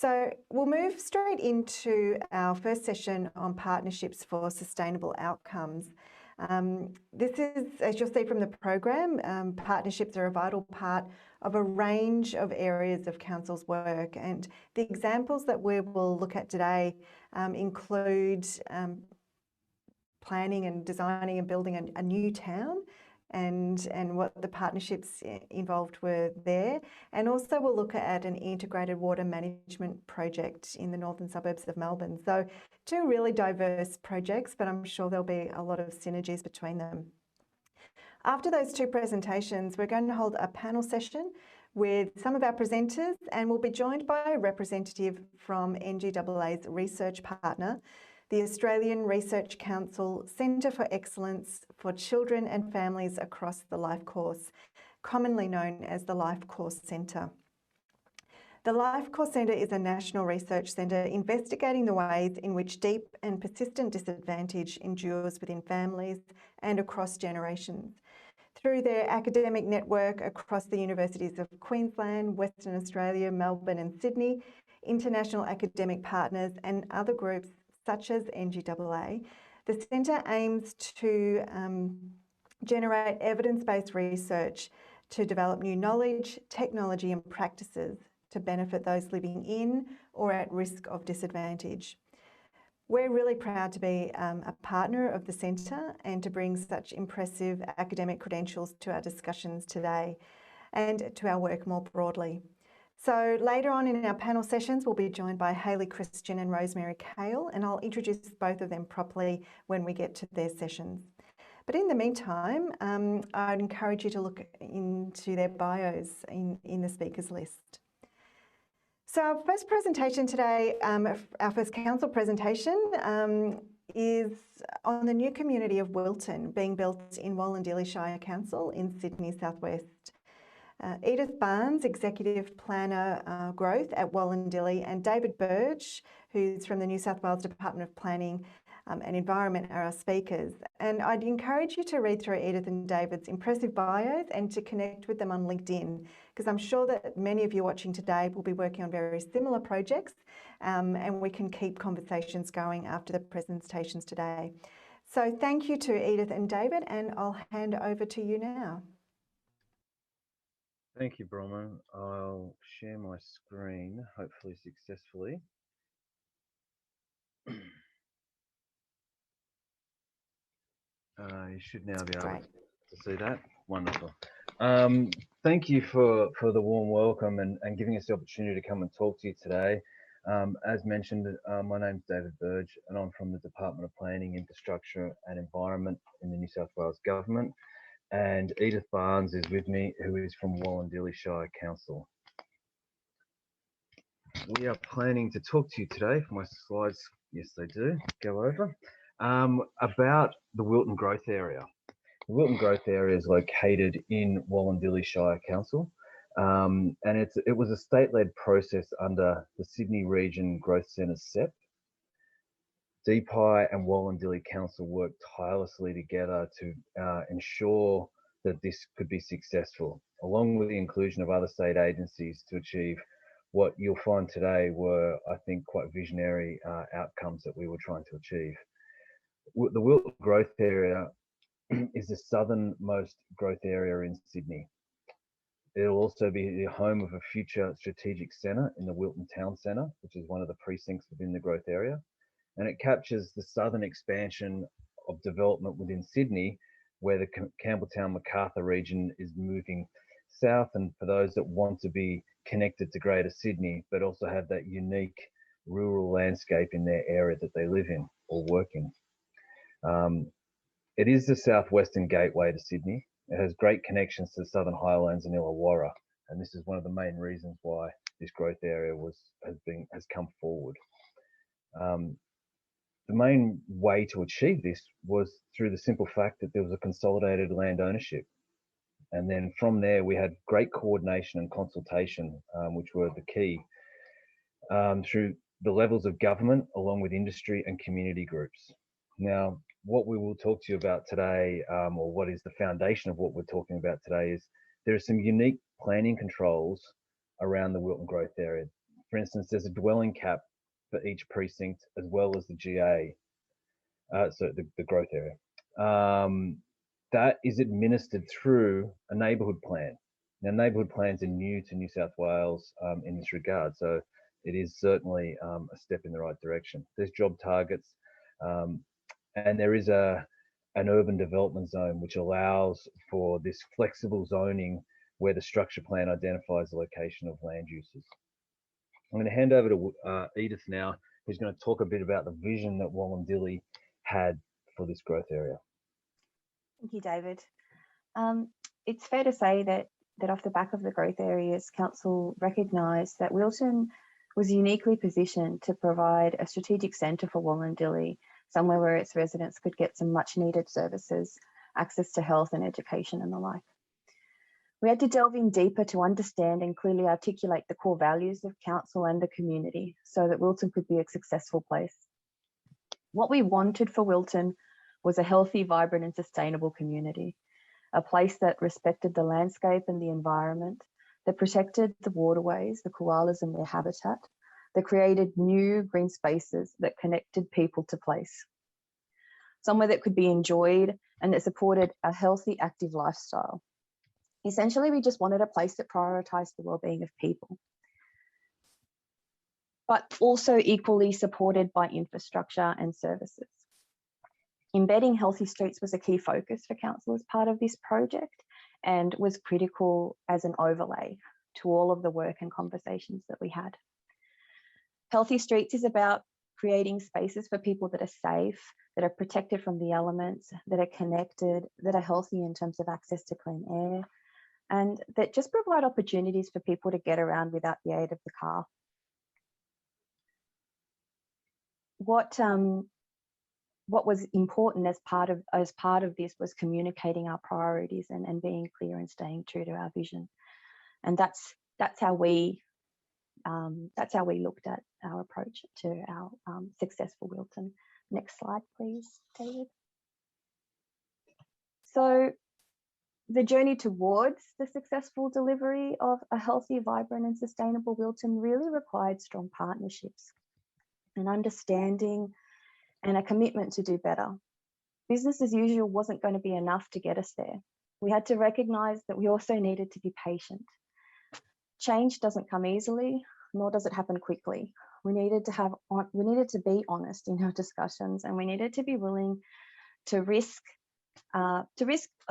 So we'll move straight into our first session on partnerships for sustainable outcomes. This is, as you'll see from the program, partnerships are a vital part of a range of areas of Council's work, and the examples that we will look at today include planning and designing and building a new town, and what the partnerships involved were there. And also we'll look at an integrated water management project in the northern suburbs of Melbourne. So two really diverse projects, but I'm sure there'll be a lot of synergies between them. After those two presentations, we're going to hold a panel session with some of our presenters, and we'll be joined by a representative from NGAA's research partner, the Australian Research Council Centre for Excellence for Children and Families Across the Life Course, commonly known as the Life Course Centre. The Life Course Centre is a national research centre investigating the ways in which deep and persistent disadvantage endures within families and across generations. Through their academic network across the universities of Queensland, Western Australia, Melbourne and Sydney, international academic partners and other groups such as NGAA, the centre aims to generate evidence-based research to develop new knowledge, technology and practices to benefit those living in or at risk of disadvantage. We're really proud to be a partner of the centre and to bring such impressive academic credentials to our discussions today and to our work more broadly. So later on in our panel sessions, we'll be joined by Hayley Christian and Rosemary Kale, and I'll introduce both of them properly when we get to their sessions. But in the meantime, I'd encourage you to look into their bios in the speakers list. So our first presentation today, our first council presentation, is on the new community of Wilton being built in Wollondilly Shire Council in Sydney Southwest. Edith Barnes, Executive Planner Growth at Wollondilly, and David Burge, who's from the New South Wales Department of Planning and Environment, are our speakers. And I'd encourage you to read through Edith and David's impressive bios and to connect with them on LinkedIn, because I'm sure that many of you watching today will be working on very similar projects, and we can keep conversations going after the presentations today. So thank you to Edith and David, and I'll hand over to you now. Thank you, Bronwyn. I'll share my screen, hopefully successfully. You should now be able to see that. Wonderful. Thank you for the warm welcome and giving us the opportunity to come and talk to you today. As mentioned, my name's David Burge, and I'm from the Department of Planning, Infrastructure and Environment in the New South Wales Government. And Edith Barnes is with me, who is from Wollondilly Shire Council. We are planning to talk to you today, if my slides, yes they do, go over, about the Wilton Growth Area. The Wilton Growth Area is located in Wollondilly Shire Council, and it was a state-led process under the Sydney Region Growth Centre SEP. DPI and Wollondilly Council worked tirelessly together to ensure that this could be successful, along with the inclusion of other state agencies to achieve what you'll find today were, I think, quite visionary outcomes that we were trying to achieve. The Wilton Growth Area is the southernmost growth area in Sydney. It'll also be the home of a future strategic centre in the Wilton Town Centre, which is one of the precincts within the growth area. And it captures the southern expansion of development within Sydney, where the Campbelltown-Macarthur region is moving south, and for those that want to be connected to Greater Sydney, but also have that unique rural landscape in their area that they live in or work in. It is the southwestern gateway to Sydney. It has great connections to the Southern Highlands and Illawarra, and this is one of the main reasons why this growth area has come forward. The main way to achieve this was through the simple fact that there was a consolidated land ownership. And then from there, we had great coordination and consultation, which were the key, through the levels of government, along with industry and community groups. Now, what we will talk to you about today, or what is the foundation of what we're talking about today, is there are some unique planning controls around the Wilton Growth Area. For instance, there's a dwelling cap for each precinct as well as the GA, so the growth area. That is administered through a neighbourhood plan. Now, neighbourhood plans are new to New South Wales in this regard, so it is certainly a step in the right direction. There's job targets, and there is an urban development zone which allows for this flexible zoning where the structure plan identifies the location of land uses. I'm going to hand over to Edith now, who's going to talk a bit about the vision that Wollondilly had for this growth area. Thank you, David. It's fair to say that off the back of the growth areas, Council recognised that Wilton was uniquely positioned to provide a strategic centre for Wollondilly, somewhere where its residents could get some much needed services, access to health and education and the like. We had to delve in deeper to understand and clearly articulate the core values of Council and the community so that Wilton could be a successful place. What we wanted for Wilton was a healthy, vibrant and sustainable community, a place that respected the landscape and the environment, that protected the waterways, the koalas and their habitat, that created new green spaces that connected people to place. Somewhere that could be enjoyed and that supported a healthy, active lifestyle. Essentially, we just wanted a place that prioritised the well-being of people, but also equally supported by infrastructure and services. Embedding healthy streets was a key focus for Council as part of this project and was critical as an overlay to all of the work and conversations that we had. Healthy streets is about creating spaces for people that are safe, that are protected from the elements, that are connected, that are healthy in terms of access to clean air, and that just provide opportunities for people to get around without the aid of the car. What was important as part of this was communicating our priorities and being clear and staying true to our vision, and that's how we looked at our approach to our successful Wilton. Next slide, please, David. So the journey towards the successful delivery of a healthy, vibrant and sustainable Wilton really required strong partnerships, an understanding and a commitment to do better. Business as usual wasn't going to be enough to get us there. We had to recognise that we also needed to be patient. Change doesn't come easily, nor does it happen quickly. We needed to be honest in our discussions, and we needed to be willing to risk, I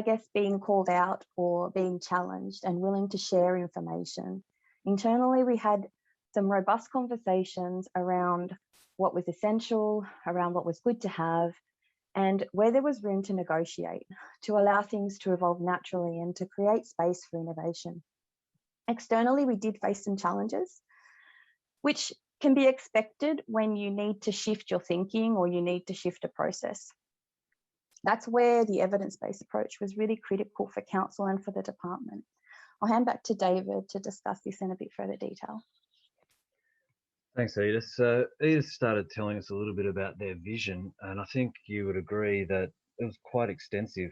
guess, being called out or being challenged, and willing to share information. Internally, we had some robust conversations around what was essential, around what was good to have, and where there was room to negotiate, to allow things to evolve naturally and to create space for innovation. Externally, we did face some challenges, which can be expected when you need to shift your thinking or you need to shift a process. That's where the evidence-based approach was really critical for Council and for the department. I'll hand back to David to discuss this in a bit further detail. Thanks, Edith. So Edith started telling us a little bit about their vision, and I think you would agree that it was quite extensive,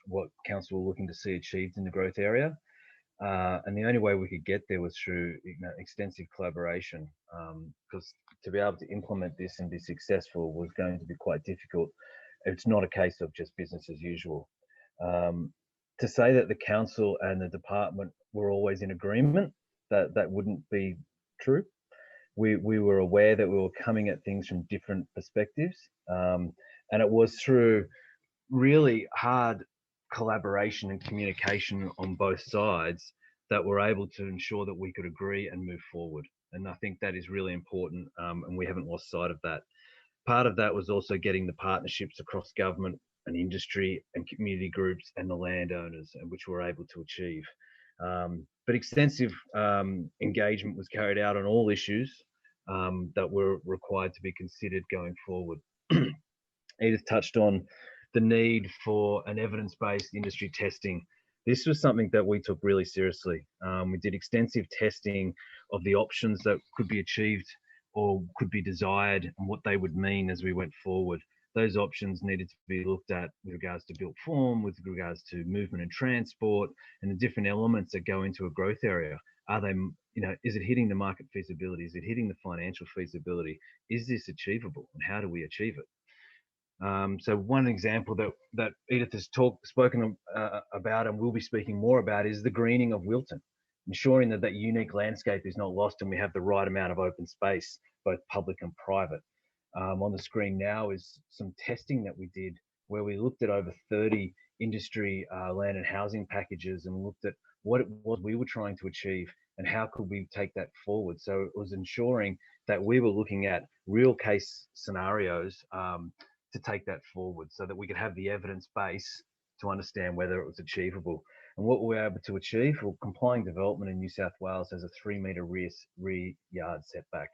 what Council were looking to see achieved in the growth area. And the only way we could get there was through extensive collaboration, because to be able to implement this and be successful was going to be quite difficult. It's not a case of just business as usual. To say that the Council and the department were always in agreement, that wouldn't be true. We were aware that we were coming at things from different perspectives, and it was through really hard collaboration and communication on both sides that we're able to ensure that we could agree and move forward. And I think that is really important, and we haven't lost sight of that. Part of that was also getting the partnerships across government and industry and community groups and the landowners, and which we're able to achieve. But extensive engagement was carried out on all issues that were required to be considered going forward. Edith touched on the need for an evidence-based industry testing. This was something that we took really seriously. We did extensive testing of the options that could be achieved or could be desired and what they would mean as we went forward. Those options needed to be looked at with regards to built form, with regards to movement and transport, and the different elements that go into a growth area. Are they, is it hitting the market feasibility? Is it hitting the financial feasibility? Is this achievable, and how do we achieve it? So one example that Edith has spoken about, and we'll be speaking more about, is the greening of Wilton, ensuring that that unique landscape is not lost and we have the right amount of open space, both public and private. On the screen now is some testing that we did where we looked at over 30 industry land and housing packages and looked at what it was we were trying to achieve and how could we take that forward. So it was ensuring that we were looking at real case scenarios to take that forward so that we could have the evidence base to understand whether it was achievable. And what we were able to achieve, well, complying development in New South Wales has a 3-metre rear yard setback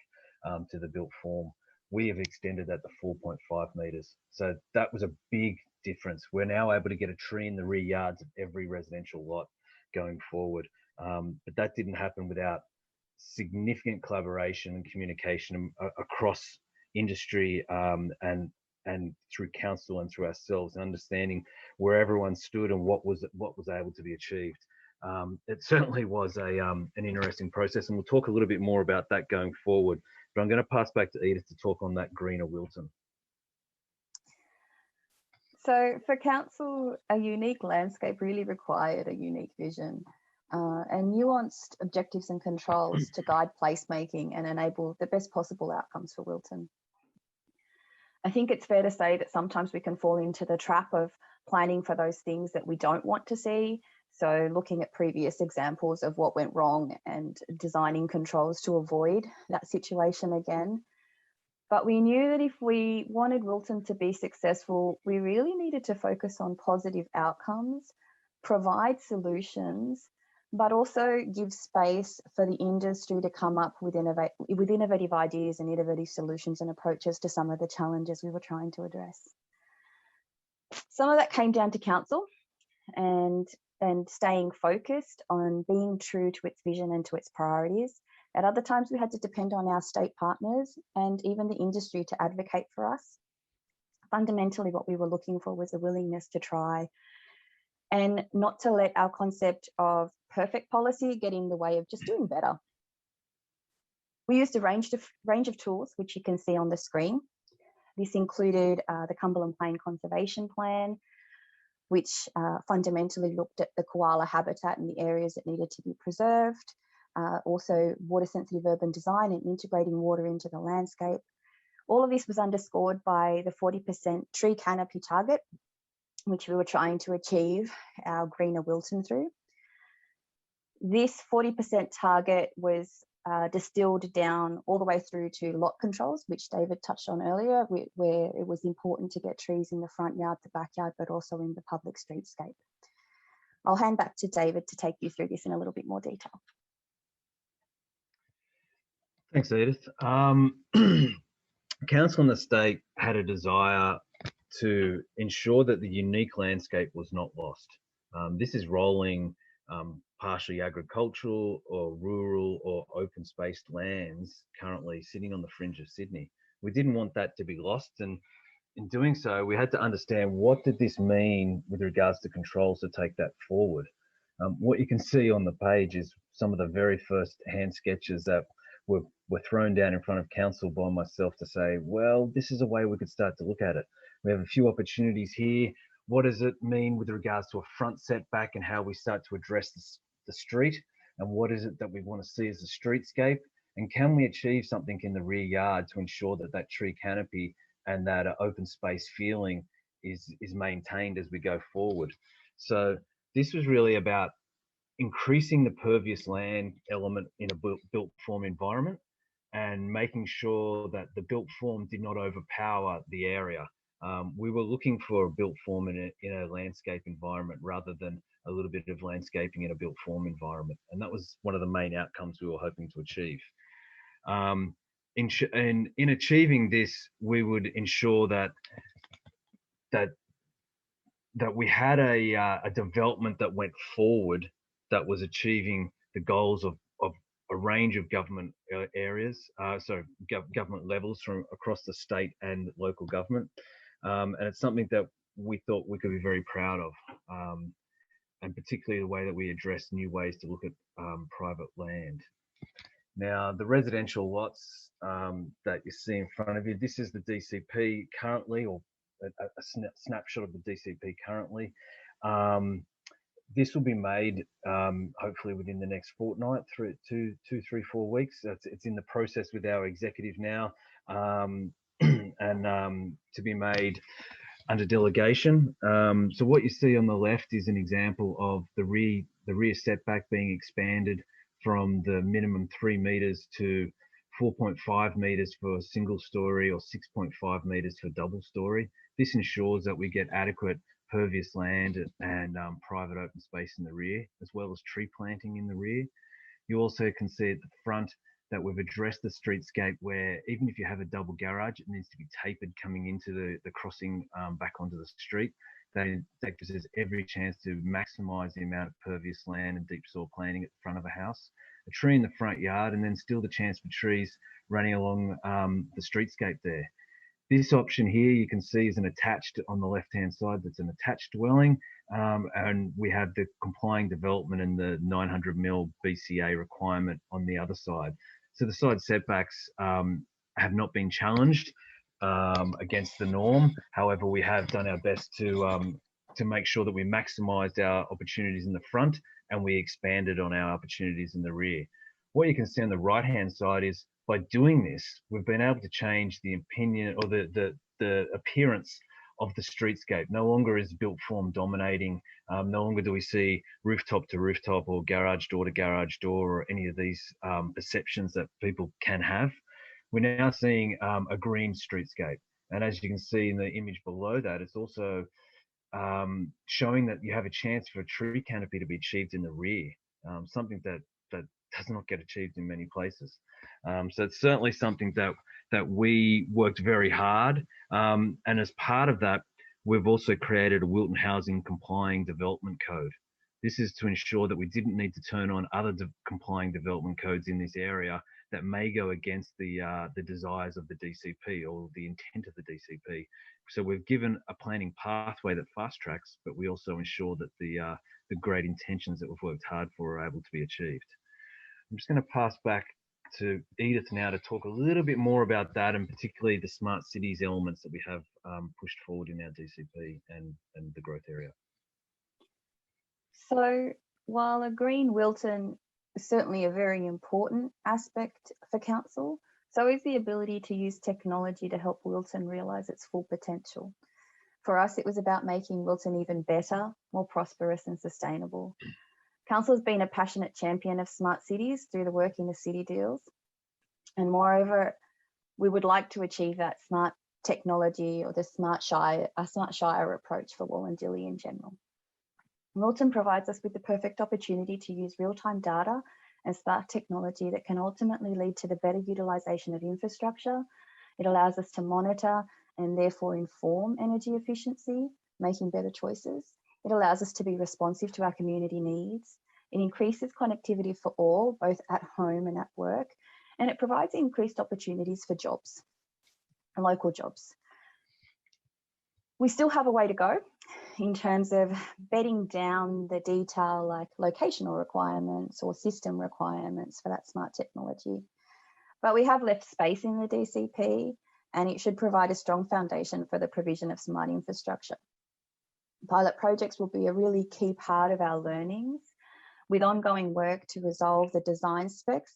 to the built form. We have extended that to 4.5 metres. So that was a big difference. We're now able to get a tree in the rear yards of every residential lot going forward. But that didn't happen without significant collaboration and communication across industry and through council and through ourselves, and understanding where everyone stood and what was able to be achieved. It certainly was an interesting process, and we'll talk a little bit more about that going forward. But I'm going to pass back to Edith to talk on that greener Wilton. So for council, a unique landscape really required a unique vision and nuanced objectives and controls to guide placemaking and enable the best possible outcomes for Wilton. I think it's fair to say that sometimes we can fall into the trap of planning for those things that we don't want to see. So looking at previous examples of what went wrong and designing controls to avoid that situation again. But we knew that if we wanted Wilton to be successful, we really needed to focus on positive outcomes, provide solutions, but also give space for the industry to come up with innovative ideas and innovative solutions and approaches to some of the challenges we were trying to address. Some of that came down to council and staying focused on being true to its vision and to its priorities. At other times, we had to depend on our state partners and even the industry to advocate for us. Fundamentally, what we were looking for was a willingness to try and not to let our concept of perfect policy get in the way of just doing better. We used a range of tools, which you can see on the screen. This included the Cumberland Plain Conservation Plan, which fundamentally looked at the koala habitat and the areas that needed to be preserved. Also water sensitive urban design and integrating water into the landscape. All of this was underscored by the 40% tree canopy target, which we were trying to achieve our greener Wilton through. This 40% target was distilled down all the way through to lot controls, which David touched on earlier, where it was important to get trees in the front yard, the backyard, but also in the public streetscape. I'll hand back to David to take you through this in a little bit more detail. Thanks, Edith. Council and the state had a desire to ensure that the unique landscape was not lost. This is rolling partially agricultural or rural or open spaced lands currently sitting on the fringe of Sydney. We didn't want that to be lost, and in doing so, we had to understand what did this mean with regards to controls to take that forward. What you can see on the page is some of the very first hand sketches that were thrown down in front of council by myself to say, well, this is a way we could start to look at it. We have a few opportunities here. What does it mean with regards to a front setback and how we start to address the street? And what is it that we want to see as a streetscape? And can we achieve something in the rear yard to ensure that that tree canopy and that open space feeling is maintained as we go forward? So this was really about increasing the pervious land element in a built form environment and making sure that the built form did not overpower the area. We were looking for a built form in a landscape environment rather than a little bit of landscaping in a built form environment. And that was one of the main outcomes we were hoping to achieve. In achieving this, we would ensure that we had a development that went forward that was achieving the goals of a range of government areas, government levels from across the state and local government. And it's something that we thought we could be very proud of. and particularly the way that we address new ways to look at private land. Now, the residential lots that you see in front of you, this is the DCP currently, or a snapshot of the DCP currently. This will be made hopefully within the next fortnight, through 4 weeks. It's in the process with our executive now, and to be made under delegation. So what you see on the left is an example of the rear setback being expanded from the minimum 3 metres to 4.5 metres for single story or 6.5 metres for double story. This ensures that we get adequate pervious land and private open space in the rear, as well as tree planting in the rear. You also can see at the front that we've addressed the streetscape where even if you have a double garage, it needs to be tapered coming into the crossing back onto the street. That gives us every chance to maximise the amount of pervious land and deep soil planting at the front of a house. A tree in the front yard, and then still the chance for trees running along the streetscape there. This option here you can see is an attached, on the left-hand side, that's an attached dwelling, and we have the complying development and the 900 mil BCA requirement on the other side. So the side setbacks have not been challenged against the norm. However, we have done our best to make sure that we maximised our opportunities in the front and we expanded on our opportunities in the rear. What you can see on the right-hand side is, by doing this, we've been able to change the opinion or the appearance of the streetscape. No longer is built form dominating. No longer do we see rooftop to rooftop or garage door to garage door or any of these perceptions that people can have. We're now seeing a green streetscape. And as you can see in the image below that, it's also showing that you have a chance for a tree canopy to be achieved in the rear, something that does not get achieved in many places. So it's certainly something that we worked very hard. And as part of that, we've also created a Wilton Housing Complying Development Code. This is to ensure that we didn't need to turn on other complying development codes in this area that may go against the desires of the DCP or the intent of the DCP. So we've given a planning pathway that fast tracks, but we also ensure that the great intentions that we've worked hard for are able to be achieved. I'm just going to pass back to Edith now to talk a little bit more about that, and particularly the smart cities elements that we have pushed forward in our DCP and the growth area. So while a green Wilton is certainly a very important aspect for council, so is the ability to use technology to help Wilton realise its full potential. For us, it was about making Wilton even better, more prosperous and sustainable. Council has been a passionate champion of smart cities through the work in the city deals. And moreover, we would like to achieve that smart technology or the smart Shire approach for Wollondilly in general. Wilton provides us with the perfect opportunity to use real-time data and smart technology that can ultimately lead to the better utilisation of infrastructure. It allows us to monitor and therefore inform energy efficiency, making better choices. It allows us to be responsive to our community needs. It increases connectivity for all, both at home and at work, and it provides increased opportunities for jobs, local jobs. We still have a way to go in terms of bedding down the detail like locational requirements or system requirements for that smart technology. But we have left space in the DCP, and it should provide a strong foundation for the provision of smart infrastructure. Pilot projects will be a really key part of our learnings, with ongoing work to resolve the design specs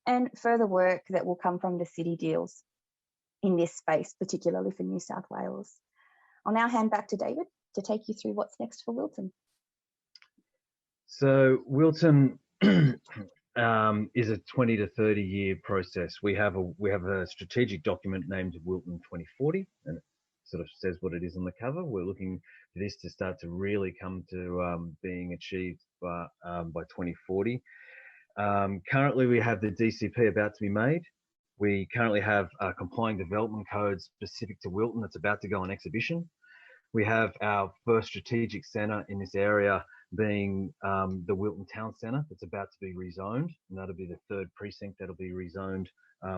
and further work that will come from the city deals in this space, particularly for New South Wales. I'll now hand back to David to take you through what's next for Wilton. So Wilton is a 20 to 30 year process. We have a strategic document named Wilton 2040, and it sort of says what it is on the cover. We're looking for this to start to really come to being achieved by 2040. Currently, we have the DCP about to be made. We currently have a complying development code specific to Wilton that's about to go on exhibition. We have our first strategic centre in this area being the Wilton Town Centre that's about to be rezoned, and that'll be the third precinct that'll be rezoned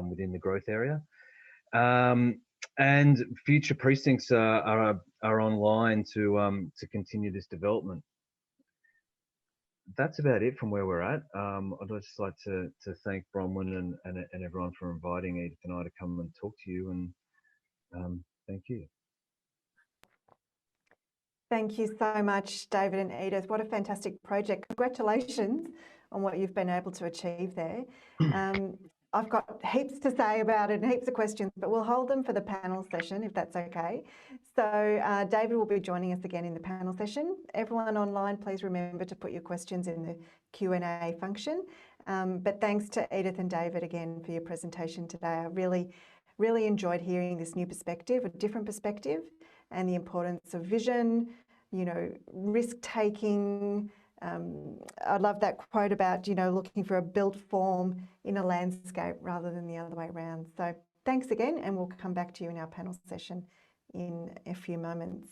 within the growth area. And future precincts are online to continue this development. that's about it from where we're at. I'd just like to thank Bronwyn and everyone for inviting Edith and I to come and talk to you, and thank you. Thank you so much, David and Edith. What a fantastic project. Congratulations on what you've been able to achieve there. I've got heaps to say about it and heaps of questions, but we'll hold them for the panel session if that's okay. So David will be joining us again in the panel session. Everyone online, please remember to put your questions in the Q&A function. But thanks to Edith and David again for your presentation today. I really enjoyed hearing this new perspective, a different perspective, and the importance of vision, you know, risk-taking. I love that quote about, you know, looking for a built form in a landscape rather than the other way around. So thanks again, and we'll come back to you in our panel session in a few moments.